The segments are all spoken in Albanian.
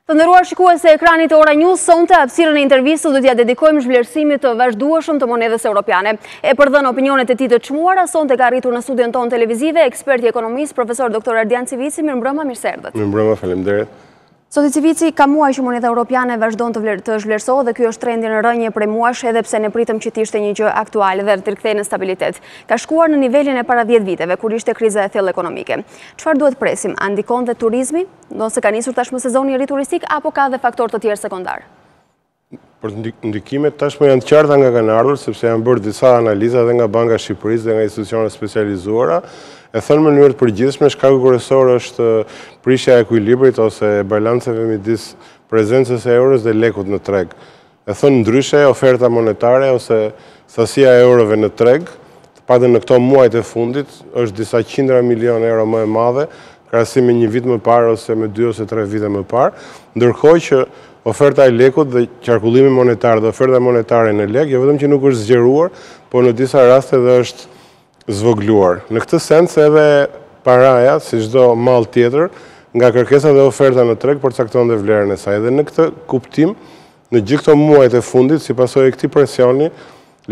Të nderuar shikues e ekranit Ora News, sonte hapësirën e intervistës do t'ja dedikojmë zhvlerësimit të vazhdueshëm të monedhës europiane. E për dhënë opinionet e tij të çmuara, sonte ka arritur në studion tonë televizive eksperti ekonomisë, profesor doktor Ardian Civili. Mirëmbrëma, mirë se erdhët. Mirëmbrëma, faleminderit. Zoti Civici, ka muaj që monedha europiane vazhdon të zhvlerësohet dhe ky është trendi në rënje prej muajsh, edhe pse ne pritëm që të ishte një gjë aktuale dhe të rikthehej në stabilitet. Ka shkuar në nivelin e para 10 viteve, kur ishte kriza e thellë ekonomike. Çfarë duhet presim? A ndikon dhe turizmi? Nëse ka nisur tashmë sezoni i ri turistik apo ka dhe faktor të tjerë sekondar? Për ndikimet tashmë janë të qarta nga kanë ardhur, sepse janë bërë disa analiza dhe nga Banka e Shqipërisë dhe nga institucione specializuara. E thënë në mënyrë të përgjithshme, shkaku kryesor është prishja e ekuilibrit ose balancëve midis prezencës e euros dhe lekut në treg. E thënë ndryshe, oferta monetare ose sasia e eurove në treg, paktën në këto muajt e fundit, është disa qindra milion euro më e madhe, krahasim me një vit më parë ose me 2 ose 3 vite më parë, ndërkohë që oferta e lekut dhe qarkullimi monetar dhe oferta monetare në lek, jo vetëm që nuk është zgjeruar, por në disa raste dhe është zvogluar. Në këtë sens edhe paraja, si çdo mall tjetër, nga kërkesa dhe oferta në treg përcakton dhe vlerën e saj. Dhe në këtë kuptim, në gjithë këto muajt e fundit, si pasojë e këtij presioni,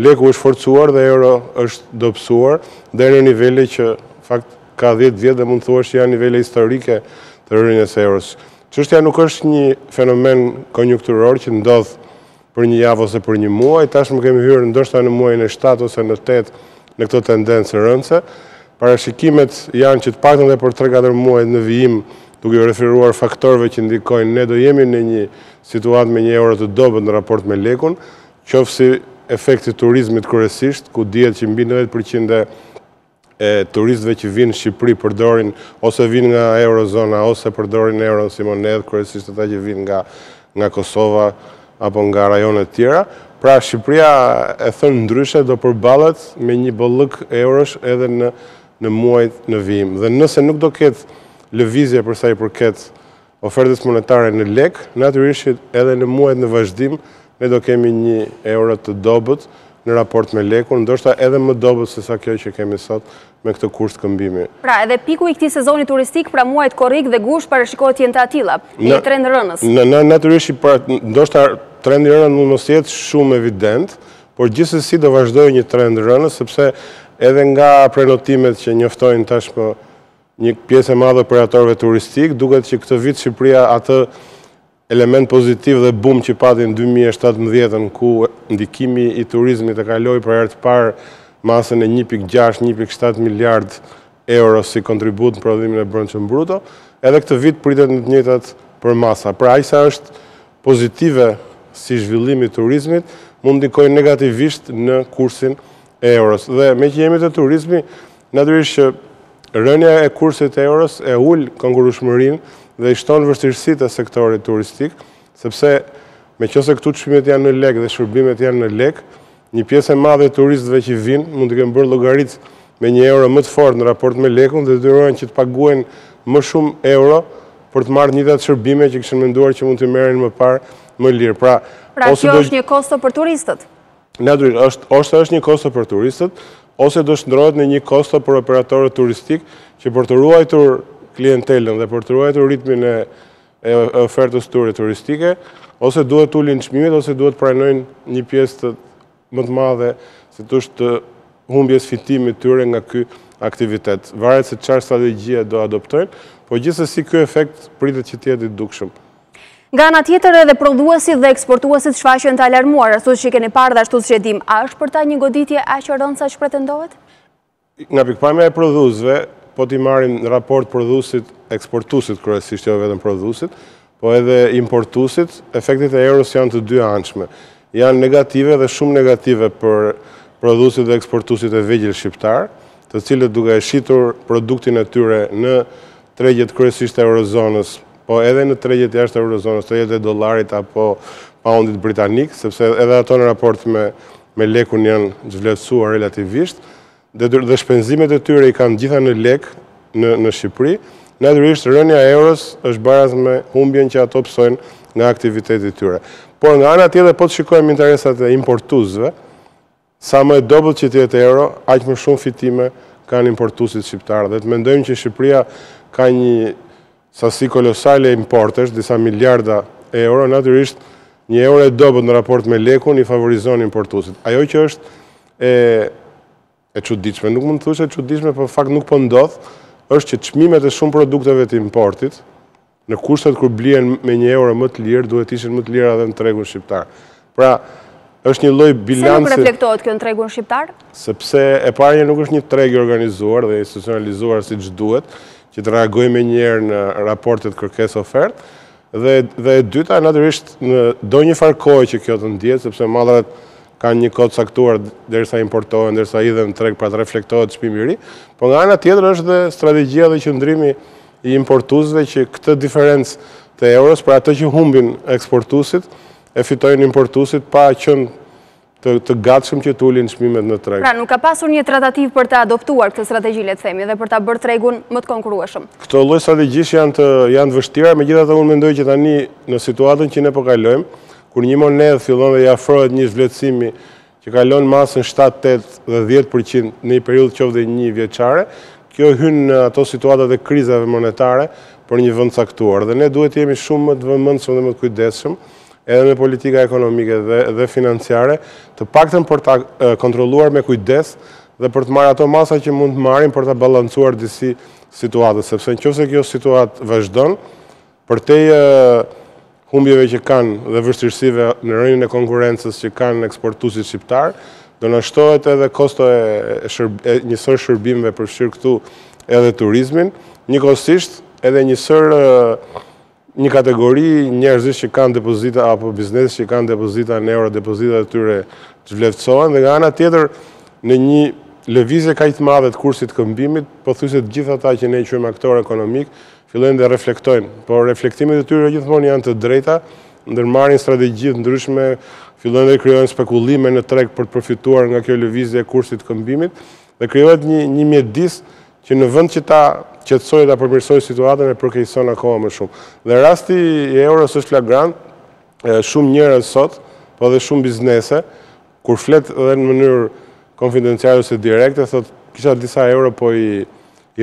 leku është forcuar dhe euro është dobësuar deri në nivele që fakt ka 10 vjet dhe mund të thuash që janë nivele historike të rënjes së euros. Çështja nuk është një fenomen konjunkturor që ndodh për një javë ose për një muaj, tashmë kemi hyrë ndoshta në muajin e 7 ose në 8 në këto tendencë rëndëse. Parashikimet janë që të paktën edhe për 3-4 muaj në vijim, duke u referuar faktorëve që ndikojnë, ne do jemi në një situatë me një euro të dobët në raport me lekun, qoftë efekti turizmit kryesisht, ku dihet që mbi 90% e turistëve që vinë në Shqipëri përdorin ose vinë nga eurozona ose përdorin euron si monedhë, kryesisht ata që vinë nga Kosova apo nga rajonet tjera. Pra Shqipëria, e thënë ndryshe, do përballet me një bollëk eurosh edhe në muajt në vijim. Dhe nëse nuk do ketë lëvizje për sa i përket ofertës monetare në lek, natyrisht edhe në muajt në vazhdim ne do kemi një euro të dobët në raport me lekun, ndoshta edhe më dobët se sa kjo që kemi sot me këtë kurs këmbimi. Pra, edhe piku i këtij sezoni turistik, pra muajt korrik dhe gusht parashikohet jenë të atilla, një trend rënës. Natyrisht, ndoshta trendi rënës mund mos jetë shumë evident, por gjithsesi do vazhdojë një trend rënës, sepse edhe nga prenotimet që njoftojnë tashmë një pjesë e madhe operatorëve turistik, duket që këtë vit Shqipëria atë element pozitiv dhe boom që pati në 2017, ku ndikimi i turizmit e kaloi për herë të parë masën e 1.6-1.7 miliard euro si kontribut në prodhimin e brendshëm bruto, edhe këtë vit pritet në të njëjtat për masa. Pra aq sa është pozitive si zhvillimi i turizmit, mund ndikojë negativisht në kursin e euros. Dhe me që jemi te turizmi, natyrisht që rënja e kursit të euros e ul konkurrueshmërinë dhe i shton vështirësitë e sektorit turistik, sepse meqense këtu çmimet janë në lek dhe shërbimet janë në lek, një pjesë e madhe e turistëve që vinë mund të kenë bërë llogaritë me një euro më të fortë në raport me lekun dhe detyrojnë që të paguajnë më shumë euro për të marrë të njëjtat shërbime që kishin menduar që mund të merren më parë më lirë. Pra kjo është një kosto për turistët. Natyrisht, është një kosto për turistët, ose do shndrohet në një kosto për operatorët turistik që për të ruajtur klientelën dhe për të ruajtur ritmin e ofertës tyre turistike, ose duhet ulin çmimet ose duhet pranojnë një pjesë më të madhe, si thosh, të humbjes fitimit tyre nga ky aktivitet. Varet se çfarë strategjie do adoptojnë, por gjithsesi ky efekt pritet që të jetë i dukshëm. Nga ana tjetër edhe prodhuesit dhe eksportuesit shfaqen të alarmuar, ashtu që keni parë dhe ashtu që e dim, a është për ta një goditje aq e rëndë sa që pretendohet? Nga pikpamja e prodhuesve, po t'i marrim në raport prodhuesit, eksportuesit kryesisht, jo vetëm prodhuesit, po edhe importuesit, efektet e euros janë të dy anshme. Janë negative dhe shumë negative për prodhuesit dhe eksportuesit e vegjël shqiptar, të cilët duke e shitur produktin e tyre në tregjet kryesisht e eurozonës, po edhe në tregjet jashtë eurozonës, tregjet e dollarit apo poundit britanik, sepse edhe ato në raport me lekun janë zhvlerësuar relativisht, dhe shpenzimet e tyre i kanë gjitha në lek në Shqipëri, natyrisht rënja e euros është baraz me humbjen që ato psojnë nga aktiviteti i tyre. Por nga ana tjetër, po të shikojmë interesat e importuesve, sa më e dobët që të jetë euro, aq më shumë fitime kanë importuesit shqiptarë. Dhe të mendojmë që Shqipëria ka një sasi kolosale importesh, disa miliarda euro, natyrisht një euro e dobët në raport me lekun i favorizon importuesit. Ajo që është e çuditshme, nuk mund të thush e çuditshme, por fakt nuk po ndodh, është që çmimet e shumë produkteve të importit, në kushtet kur blihen me një euro më të lirë, duhet ishin më të lira edhe në tregun shqiptar. Pra, është një lloj bilanci. Se nuk reflektohet kjo në tregun shqiptar? Sepse e parja nuk është një treg i organizuar dhe institucionalizuar siç duhet, që të reagojë me njëherë në raportet kërkesë-ofertë, dhe e dyta, natyrisht, do një farë kohë që kjo të ndjetë, sepse mallrat kanë një kohë caktuar derisa importohen, derisa hidhen në treg pra të reflektohet çmimi i ri, por nga ana tjetër është dhe strategjia dhe qëndrimi i importuesve që këtë diferencë të euros, për atë që humbin eksportuesit, e fitojnë importuesit pa qenë të gatshëm që të ulin çmimet në treg. Pra, nuk ka pasur një tratativë për të adoptuar këtë strategji, le të themi, dhe për ta bërë tregun më të konkurrueshëm. Këto lloj strategjish janë të vështira, megjithatë unë mendoj që tani në situatën që ne po kalojmë, kur një monedhë fillon dhe i afrohet një zhvlerësimi që kalon masën 7, 8 dhe 10% në një periudhë qoftë një vjeçare, kjo hyn në ato situatat e krizave monetare për një vend caktuar. Dhe ne duhet të jemi shumë më të vëmendshëm dhe më të kujdesshëm edhe me politika ekonomike dhe financiare, të paktën për ta kontrolluar me kujdes dhe për të marrë ato masa që mund të marrin për ta balancuar disi situatës, sepse nëse kjo situatë vazhdon, përtej humbjeve që kanë dhe vështirësive në rrjetin e konkurrencës që kanë eksportuesit shqiptar, do na shtohet edhe kosto e njësoj shërbimeve përfshirë këtu edhe turizmin, njëkohësisht edhe një kategori njerëzish që kanë depozita apo bizneses që kanë depozita në euro, depozitat e tyre zhvlerësohen dhe nga ana tjetër në një lëvizje kaq të madhe të kursit të këmbimit, pothuajse të gjithë ata që ne quajmë aktorë ekonomik fillojnë dhe reflektojnë, por reflektimet e tyre gjithmonë janë të drejta, ndërmarrin strategji të ndryshme, fillojnë dhe krijojnë spekullime në treg për të përfituar nga kjo lëvizje e kursit të këmbimit dhe krijohet një mjedis që në vend që ta qetësojë ta përmirësojë situatën e përkeqëson akoma më shumë. Dhe rasti i euros është flagrant, shumë njerëz sot, po dhe shumë biznese, kur flet edhe në mënyrë konfidenciale ose direkte, thotë kisha disa euro po i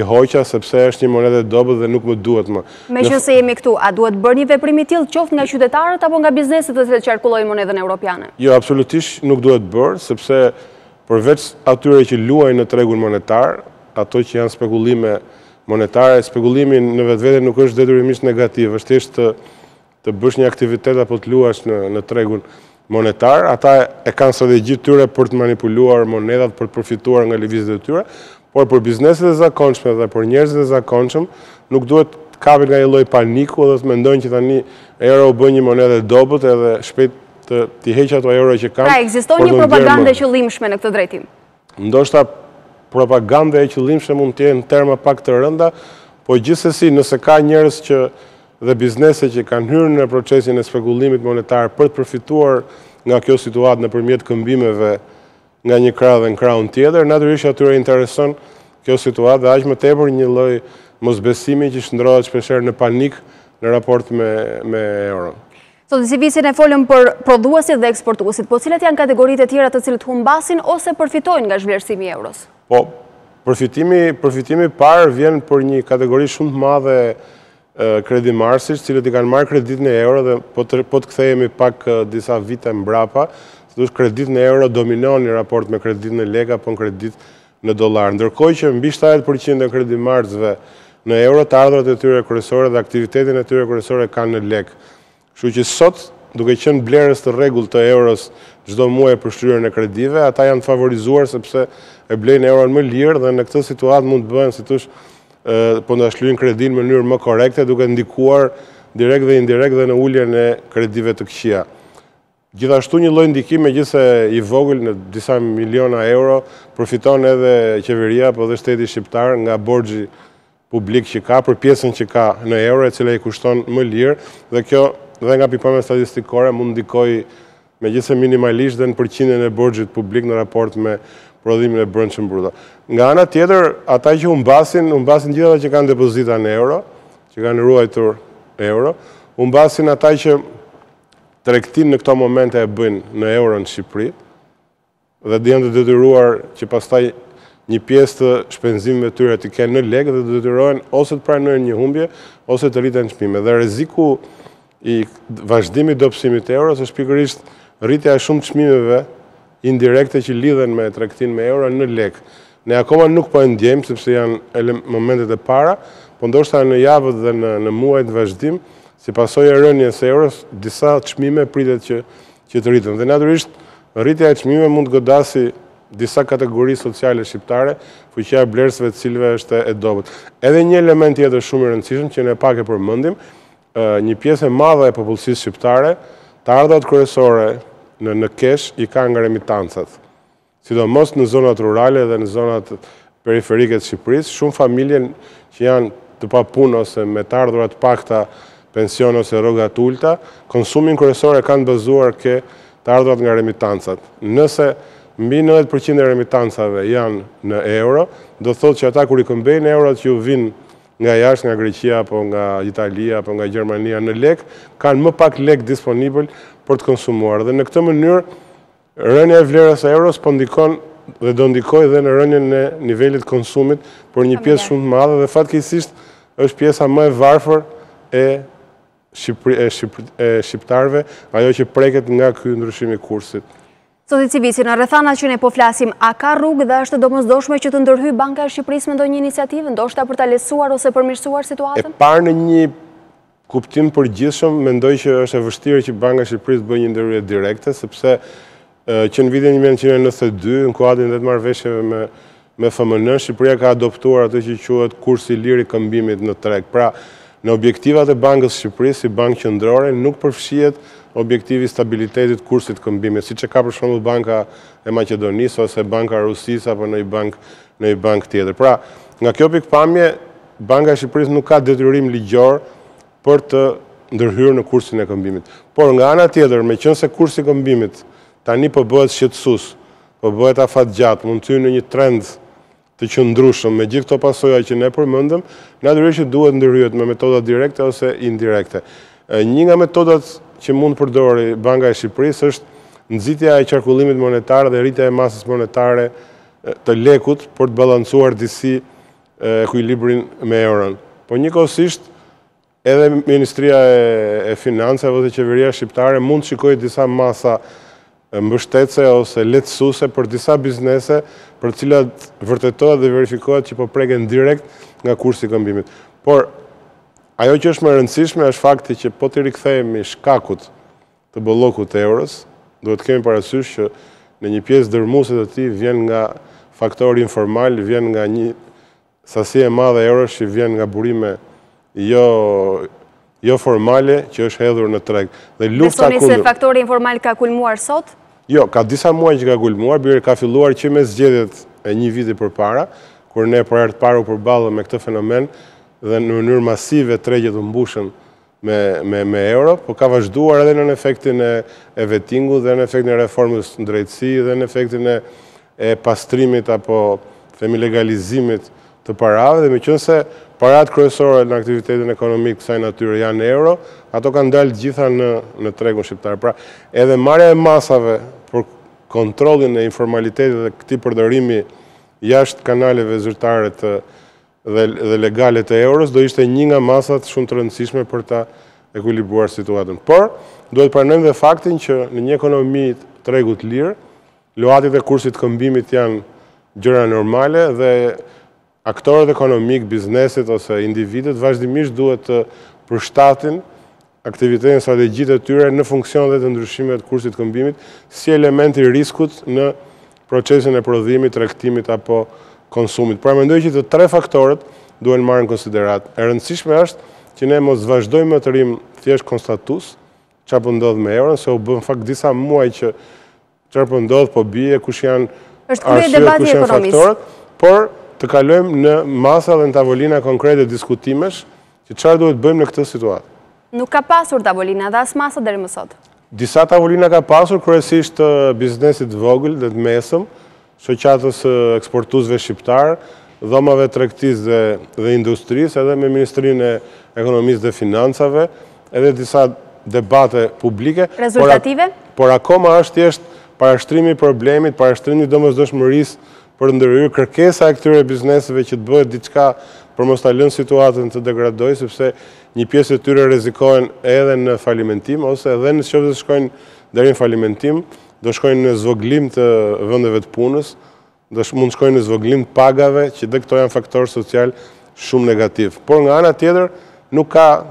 hoqa sepse është një monedhë e dobët dhe nuk më duhet më. Meqense jemi këtu, a duhet bërë një veprim i tillë qoftë nga qytetarët apo nga bizneset të cilët qarkullojnë monedhën europiane? Jo, absolutisht nuk duhet bërë, sepse përveç atyre që luajnë në tregun monetar, ato që janë spekulime monetare, spekulimi në vetvete nuk është detyrimisht negativ, është thjesht të bësh një aktivitet apo të luash në tregun monetar, ata e kanë strategjitë tyre për të manipuluar monedhat, për të përfituar nga lëvizjet e tyre, por për bizneset e zakonshme dhe për njerëzit e zakonshëm nuk duhet të kapin nga një lloj paniku dhe të mendojnë që tani euro u bën një monedhë e dobët edhe shpejt të heqë ato euro që kanë. Pra, ekziston një propagandë e qëllimshme në këtë drejtim. Ndoshta propaganda e qëllimshme mund të jenë në terma pak të rënda, po gjithsesi nëse ka njerëz dhe biznese që kanë hyrë në procesin e spekullimit monetar për të përfituar nga kjo situatë nëpërmjet këmbimeve nga një krah dhe në krahun tjetër, natyrisht atyre intereson kjo situatë dhe aq më tepër një lloj mosbesimi që shndrohet shpeshherë në panik në raport me euron. Sot Civici ne folëm për prodhuesit dhe eksportuesit, po cilat janë kategoritë e tjera të cilët humbasin ose përfitojnë nga zhvlerësimi i euros? Po, përfitimi parë vjen për një kategori shumë të madhe kredimarrësish, cilët i kanë marrë kredit në euro dhe po të kthehemi pak disa vite mbrapa, kredit në euro dominon në raport me kredit në lek apo në kredit në dollar. Ndërkohë që mbi 70% e kredimarrësve në euro të ardhurat e tyre kryesore dhe aktivitetin e tyre kryesore kanë në lek. Kështu që sot, duke qenë blerës të rregullt të euros çdo muaj për shtryrjen e kredive, ata janë favorizuar sepse e blejnë euron më lirë dhe në këtë situatë mund të bëhen, si thosh, po nda shlyejnë kredin në mënyrë më korrekte, duke ndikuar direkt dhe indirekt dhe në uljen e kredive të këqija. Gjithashtu një lloj ndikimi megjithëse i vogël në disa miliona euro përfiton edhe qeveria apo dhe shteti shqiptar nga borxhi publik që ka për pjesën që ka në euro, e cila i kushton më lirë dhe kjo dhe nga pikpamja statistikore mund ndikojë megjithëse minimalisht dhe në përqindjen e borxhit publik në raport me prodhimin e brendshëm bruto. Nga ana tjetër, ata që humbasin gjithë ata që kanë depozita në euro, që kanë ruajtur euro, humbasin ata që tregtin në këto momente e bëjnë në euro në Shqipëri dhe janë të detyruar që pastaj një pjesë të shpenzimeve të tyre të kenë në lekë dhe detyrohen ose të pranojnë një humbje ose të rriten çmime. Dhe rreziku i vazhdimit dobësimit të euros është pikërisht rritja e shumë çmimeve indirekte që lidhen me tregtinë me euro në lekë. Ne akoma nuk po e ndjejmë sepse janë momentet e para, po ndoshta në javët dhe në muajt vazhdim, si pasojë e rënies së euros, disa çmime pritet që të rriten. Dhe natyrisht rritja e çmimeve mund të godasi disa kategori sociale shqiptare, fuqia e blerësve të cilëve është e dobët. Edhe një element tjetër shumë i rëndësishëm që ne pak e përmendim, një pjesë e madhe e popullsisë shqiptare, të ardhurat kryesore në kesh i ka nga remitancat. Sidomos në zonat rurale dhe në zonat periferike të Shqipërisë, shumë familje që janë të papunë ose me të ardhurat pakta, pension ose rroga të ulta, konsumin kryesor e kanë bazuar ke të ardhurat nga remitancat. Nëse mbi 90% e remitancave janë në euro, do thotë që ata kur i këmbejnë eurot që vinë nga jashtë, nga Greqia, apo nga Italia, apo nga Gjermania në lek, kanë më pak lek disponibil për të konsumuar. Dhe në këtë mënyrë, rënja e vlerës së euros po ndikon dhe do ndikojë dhe në rënjen e nivelit konsumit për një pjesë shumë të madhe dhe fatkeqësisht është pjesa më e varfër e shqiptarëve, ajo që preket nga ky ndryshim i kursit. Zoti Civici, në rrethana që ne po flasim, a ka rrugë dhe është domosdoshme që të ndërhyjë Banka e Shqipërisë me ndonjë iniciativë, ndoshta për ta lehtësuar ose përmirësuar situatën? E parë në një kuptim përgjithshëm, mendoj që është e vështirë që Banka e Shqipërisë bëjë një ndërhyrje direkte, sepse që në vitin 1992, në kuadrin e marrëveshjeve me FMN, Shqipëria ka adoptuar atë që quhet kursi i lirë i këmbimit në treg. Pra, në objektivat e Bankës së Shqipërisë, si bankë qendrore, nuk përfshihet objektivi stabilitetit kursit këmbimit, siç e ka për shembull Banka e Maqedonisë ose Banka e Rusisë apo në një bank tjetër. Pra, nga kjo pikpamje, Banka e Shqipërisë nuk ka detyrim ligjor për të ndërhyrë në kursin e këmbimit. Por nga ana tjetër, meqense kursi i këmbimit tani po bëhet shqetësues, po bëhet afatgjatë, mund të hyjë në një trend të qëndrueshëm me gjithë këto pasoja që ne përmendëm, natyrisht duhet ndërhyjet me metoda direkte ose indirekte. Një nga metodat që mund përdori Banka e Shqipërisë është nxitja e qarkullimit monetar dhe rritja e masës monetare të lekut për të balancuar disi ekuilibrin me euron. Po njëkohësisht edhe Ministria e Financave dhe Qeveria Shqiptare mund të shikojë disa masa mbështetëse ose lehtësuese për disa biznese për të cilat vërtetohet dhe verifikohet që po preken direkt nga kursi i këmbimit. Por ajo që është më e rëndësishme është fakti që po të rikthehemi shkakut të bollokut të euros, duhet të kemi parasysh që në një pjesë dërmuese të tij vjen nga faktori informal, vjen nga një sasi e madhe e eurosh që vjen nga burime jo formale që është hedhur në treg. Dhe lufta kundër. Besoni se faktori informal ka kulmuar sot? Jo, ka disa muaj që ka kulmuar, ka filluar që me zgjedhjet e një viti përpara, kur ne për herë të parë u përballëm me këtë fenomen dhe në mënyrë masive tregjet u mbushën me euro, po ka vazhduar edhe në efektin e vettingut dhe në efektin e reformës në drejtësi dhe në efektin e pastrimit apo themi legalizimit të parave, dhe meqense parat kryesore në aktivitetin ekonomik kësaj natyre janë euro, ato kanë dalë gjitha në tregun shqiptar. Pra, edhe marrja e masave për kontrollin e informalitetit dhe këtij përdorimi jashtë kanaleve zyrtare dhe legale të euros do ishte një nga masat shumë të rëndësishme për ta ekuilibruar situatën. Por, duhet pranojmë dhe faktin që në një ekonomi të tregut lirë, luatit e kursit këmbimit janë gjëra normale dhe aktorët ekonomik, biznesit ose individet vazhdimisht duhet të përshtatin aktivitetin strategjitë e tyre në funksion dhe të ndryshimeve të kursit këmbimit si elementi i riskut në procesin e prodhimit, tregtimit apo konsumit. Pra mendoj që të tre faktorët duhen marrë në konsiderat. E rëndësishme është që ne mos vazhdojmë të rrim thjesht konstatues çfarë po ndodh me euron, se u bën fakt disa muaj që çfarë po ndodh po bie, kush janë faktorët, por të kalojmë në masa dhe në tavolina konkrete diskutimesh që çfarë duhet bëjmë në këtë situatë. Nuk ka pasur tavolina dhe as masa deri më sot. Disa tavolina ka pasur, kryesisht biznesit vogël dhe të mesëm, shoqatës eksportuesve shqiptar, dhomave tregtisë dhe industrisë, edhe me Ministrinë e Ekonomisë dhe Financave, edhe disa debate publike. Rezultative? Por akoma është thjesht parashtrimi i problemit, parashtrimi i domosdoshmërisë për ndërhyrë kërkesa e këtyre bizneseve që të bëhet diçka për mos ta lënë situatën të degradojë, sepse një pjesë e tyre rrezikohen edhe në falimentim ose edhe nëse shkojnë deri në falimentim, do shkojnë në zvoglim të vendeve të punës, mund shkojnë në zvoglim të pagave, që dhe këto janë faktor social shumë negativ. Por nga ana tjetër, nuk ka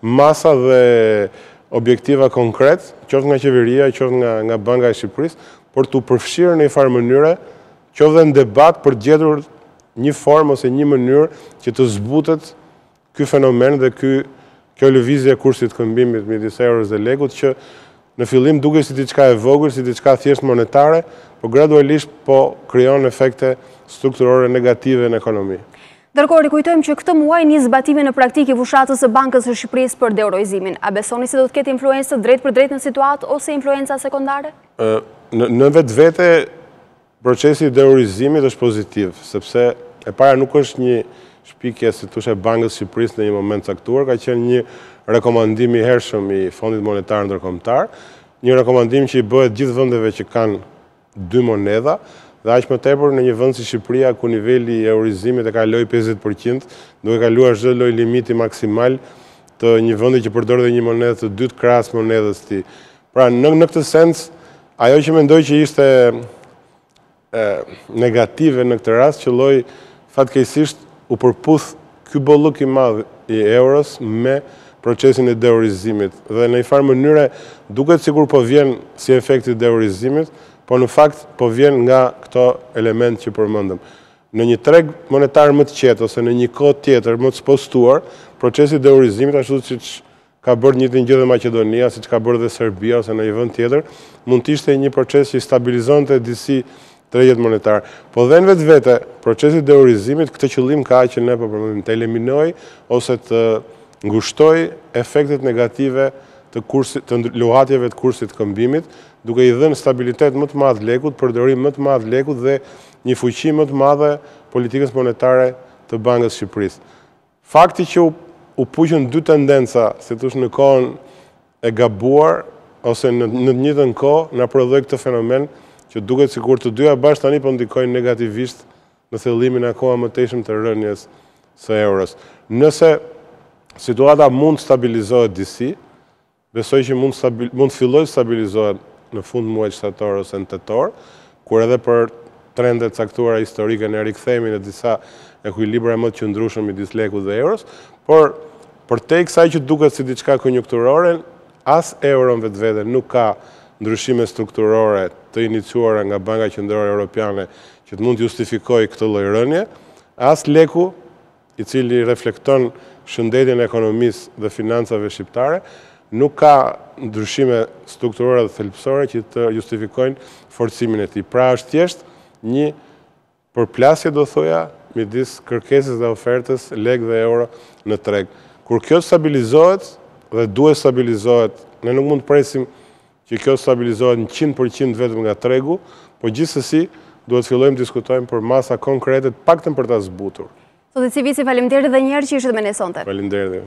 masa dhe objektiva konkret, qoftë nga qeveria, qoftë nga Banka e Shqipërisë, por të përfshirë në një farë mënyre, qoftë dhe në debat për gjetur një formë ose një mënyrë që të zbutet ky fenomen dhe kjo lëvizje e kursit këmbimit midis eurës dhe lekut, që në fillim duke si diçka e vogël, si diçka thjesht monetare, por gradualisht po krijon efekte strukturore negative në ekonomi. Ndërkohë, rikujtojmë që këtë muaj nis zbatimi në praktikë i fushatës së Bankës së Shqipërisë për deeuroizimin. A besoni se do të ketë influencë drejt për drejt në situatë ose influenca sekondare? Në vetvete procesi i deeuroizimit është pozitiv, sepse e para nuk është një shpikje si thoshte Bankës së Shqipërisë në një moment caktuar, ka qenë një rekomandim i hershëm i Fondit Monetar Ndërkombëtar, një rekomandim që i bëhet gjithë vendeve që kanë dy monedha, dhe aq më tepër në një vend si Shqipëria ku niveli i eurizimit e kaloi 50%, duke kaluar çdo lloj limiti maksimal të një vendi që përdor dhe një monedhë të dytë krahas monedhës tij. Pra në këtë sens, ajo që mendoj që ishte negative në këtë rast, qelloi fatkeqësisht u përputh ky bollëk i madh i euros me procesin e deeurizimit dhe në një farë mënyre duket sikur po vjen si efekti i deeurizimit, po në fakt po vjen nga këto element që përmendëm. Në një treg monetar më të qetë ose në një kohë tjetër më të spostuar, procesi i deeurizimit, ashtu siç ka bërë njëjtën gjë dhe Maqedonia, siç ka bërë dhe Serbia ose në një vend tjetër, mund të ishte një proces që stabilizonte disi tregjet monetar. Po dhe në vetvete, procesi i deeurizimit këtë qëllim ka që ne po përmendim të eliminoj ose të ngushtoj efektet negative të luhatjeve të kursit këmbimit, duke i dhënë stabilitet më të madh lekut, përdorim më të madh lekut dhe një fuqi më të madhe politikës monetare të Bankës së Shqipërisë. Fakti që u puqën dy tendenca, si thosh në kohën e gabuar ose në të njëjtën kohë na prodhoi këtë fenomen që duket sikur të dyja bashkë tani po ndikojnë negativisht në thellimin akoma më tejshëm të rënies së euros. Nëse situata mund stabilizohet disi, besoj që mund filloj stabilizohet në fund muajit shtator ose në tetor, kur edhe për trendet caktuara historike ne rikthehemi në disa ekuilibra më të qëndrueshëm midis lekut dhe euros, por përtej kësaj që duket si diçka konjunkturore, as euro në vetvete nuk ka ndryshime strukturore të iniciuara nga Banka Qendrore Europiane që të mund të justifikojë këtë lloj rënje, as leku, i cili reflekton shëndetjen e ekonomisë dhe financave shqiptare, nuk ka ndryshime strukturore dhe thelbësore që të justifikojnë forcimin e tij. Pra është thjesht një përplasje, do thoja, midis kërkesës dhe ofertës lek dhe euro në treg. Kur kjo stabilizohet dhe duhet stabilizohet, ne nuk mund të presim që kjo stabilizohet në 100% vetëm nga tregu, por gjithsesi duhet fillojmë të diskutojmë për masa konkrete, paktën për ta zbutur. Zotë Civici, faleminderit edhe një herë që ishit me ne sonte. Faleminderit.